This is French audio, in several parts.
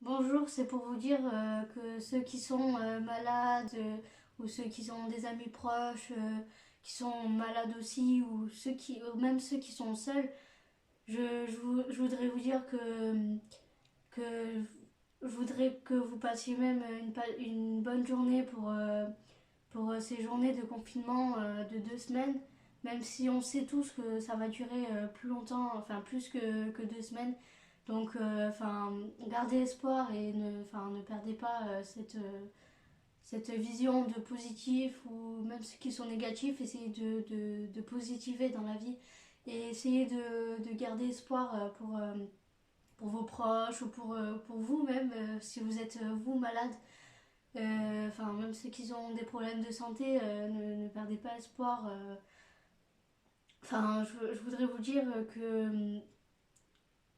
Bonjour, c'est pour vous dire que ceux qui sont malades ou ceux qui ont des amis proches qui sont malades aussi ou même ceux qui sont seuls, je voudrais vous dire que je voudrais que vous passiez même une bonne journée pour ces journées de confinement de 2 semaines, même si on sait tous que ça va durer plus longtemps, enfin plus que 2 semaines. Donc, gardez espoir et ne perdez pas cette vision de positif ou même ceux qui sont négatifs, essayez de positiver dans la vie et essayez de garder espoir pour vos proches ou pour vous-même si vous êtes vous malade. Même ceux qui ont des problèmes de santé, ne perdez pas espoir. Je voudrais vous dire que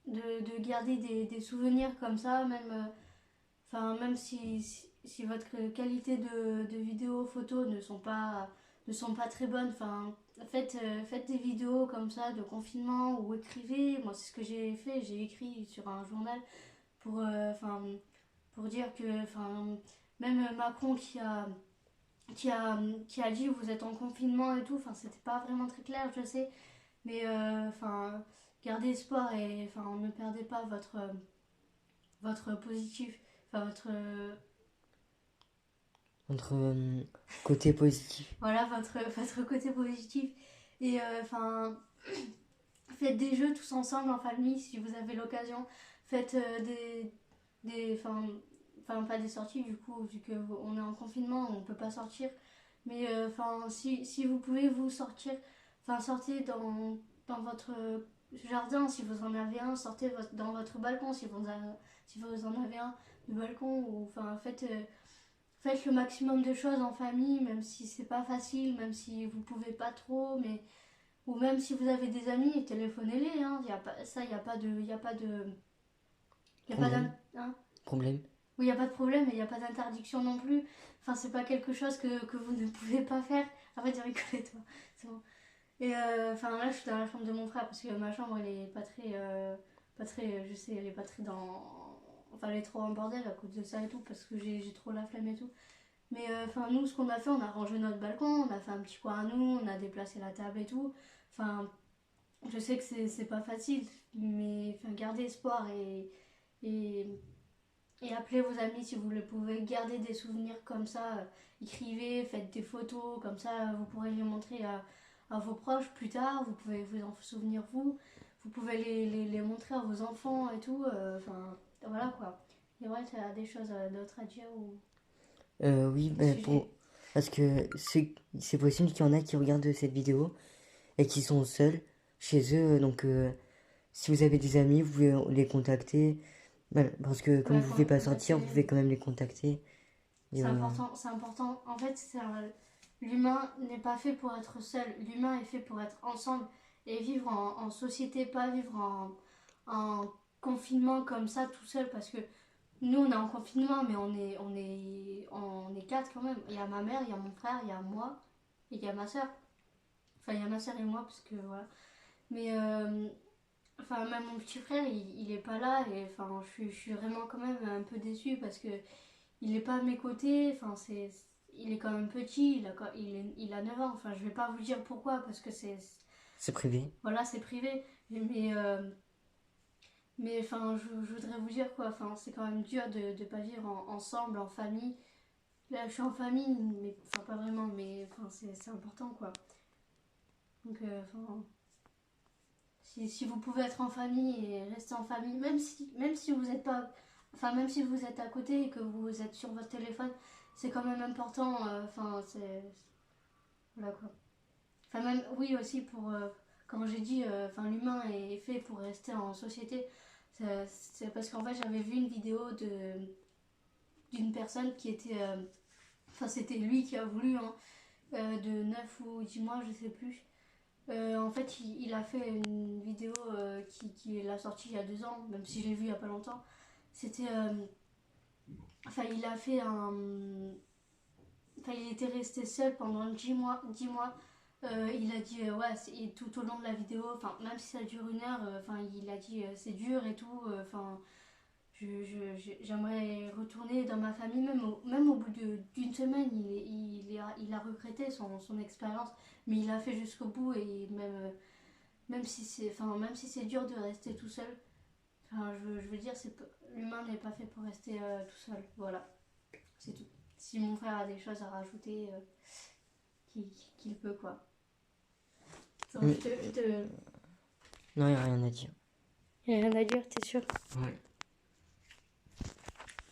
de garder des souvenirs comme ça, même si votre qualité de vidéo, photos ne sont pas très bonnes, faites des vidéos comme ça de confinement ou écrivez. Moi, c'est ce que j'ai fait, j'ai écrit sur un journal pour, pour dire que, même Macron qui a, qui a dit vous êtes en confinement et tout, c'était pas vraiment très clair, je sais, mais gardez espoir et ne perdez pas votre positif, votre Entre côté positif. voilà votre côté positif et faites des jeux tous ensemble en famille si vous avez l'occasion. Faites des pas des sorties du coup vu qu'on est en confinement, on peut pas sortir. Mais si vous pouvez vous sortir, sortez dans votre jardin si vous en avez un, sortez dans votre balcon si vous en avez un de balcon ou faites le maximum de choses en famille, même si c'est pas facile, même si vous pouvez pas trop, mais ou même si vous avez des amis, téléphonez-les. Hein. Y a pas, ça, il y a pas de, il y a pas de, y a pas Problème. hein. Problème. Oui, il y a pas de problème, et il y a pas d'interdiction non plus. C'est pas quelque chose que vous ne pouvez pas faire. Arrête de rigoler, toi. C'est bon. Et là, je suis dans la chambre de mon frère parce que ma chambre, elle est pas très, je sais, elle est pas très elle est trop en bordel à cause de ça et tout parce que j'ai trop la flemme et tout. Mais nous, ce qu'on a fait, on a rangé notre balcon, on a fait un petit coin à nous, on a déplacé la table et tout. Enfin, je sais que c'est pas facile, mais gardez espoir et, et appelez vos amis si vous le pouvez. Gardez des souvenirs comme ça, écrivez, faites des photos, comme ça vous pourrez les montrer à vos proches plus tard, vous pouvez vous en souvenir vous pouvez les montrer à vos enfants et tout. Voilà quoi. Et ouais, tu as des choses d'autres à dire ou Oui, au sujet. parce que c'est possible qu'il y en a qui regardent cette vidéo et qui sont seuls chez eux. Donc, si vous avez des amis, vous pouvez les contacter. Voilà, parce que comme Ouais, vous ne pouvez pas sortir, vous contactez-les. pouvez quand même les contacter. Et, C'est important, c'est important. En fait, l'humain n'est pas fait pour être seul. L'humain est fait pour être ensemble et vivre en société, pas vivre en confinement comme ça tout seul. Parce que nous, on est en confinement, mais on est quatre quand même. Il y a ma mère, il y a mon frère, il y a moi et il y a ma soeur. Enfin, il y a ma soeur et moi, parce que voilà. Mais même mon petit frère, il est pas là et je suis vraiment quand même un peu déçue parce que il est pas à mes côtés, il est quand même petit, il a 9 ans, je vais pas vous dire pourquoi parce que c'est privé. voilà, c'est privé, mais je voudrais vous dire quoi, c'est quand même dur de pas vivre ensemble, en famille. Là, je suis en famille, mais pas vraiment, mais c'est important quoi. Donc, si vous pouvez être en famille et rester en famille, même si vous êtes pas, même si vous êtes à côté et que vous êtes sur votre téléphone, c'est quand même important. Voilà quoi. Même, oui, aussi quand j'ai dit, l'humain est fait pour rester en société, c'est parce qu'en fait, j'avais vu une vidéo d'une personne qui était. C'était lui qui a voulu, hein, de 9 ou 10 mois, je sais plus. En fait, il a fait une vidéo qui l'a sortie il y a 2 ans, même si je l'ai vue il y a pas longtemps. C'était. Il a fait un. Il était resté seul pendant 10 mois. 10 mois. Il a dit, ouais, et tout au long de la vidéo, même si ça dure 1 heure, il a dit c'est dur et tout. j'aimerais retourner dans ma famille, même au bout d'une semaine, il a regretté son expérience, mais il a fait jusqu'au bout et même si c'est dur de rester tout seul, enfin, je veux dire, l'humain n'est pas fait pour rester tout seul, voilà, c'est tout. Si mon frère a des choses à rajouter, qu'il peut, quoi. Donc, Mm. Non, il n'y a rien à dire. Il n'y a rien à dire, t'es sûr? Ouais.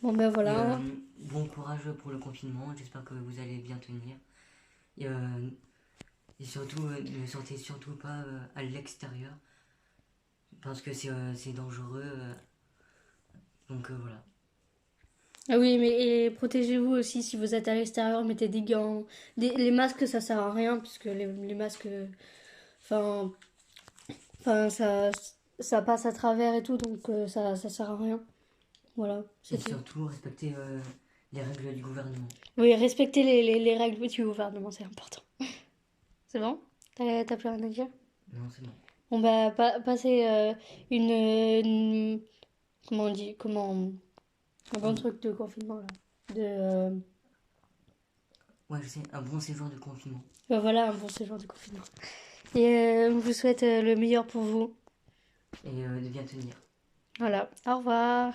Bon ben Et, voilà. bon courage pour le confinement, j'espère que vous allez bien tenir. Et surtout, ne sortez surtout pas à l'extérieur, parce que c'est dangereux. Donc voilà. Ah oui, mais et protégez-vous aussi si vous êtes à l'extérieur, mettez des gants. Les masques, ça sert à rien, puisque les masques, enfin, enfin ça passe à travers et tout, donc ça sert à rien. Voilà, Et c'est tout. surtout, respectez les règles du gouvernement. Oui, respectez les règles du gouvernement, c'est important. C'est bon? T'as plus rien à dire? Non, c'est bon. Bon bah, passez une- comment on dit? Un bon truc de confinement, là. Ouais, je sais, un bon séjour de confinement. Voilà, un bon séjour de confinement. Et on vous souhaite le meilleur pour vous. Et de bien tenir. Voilà, au revoir.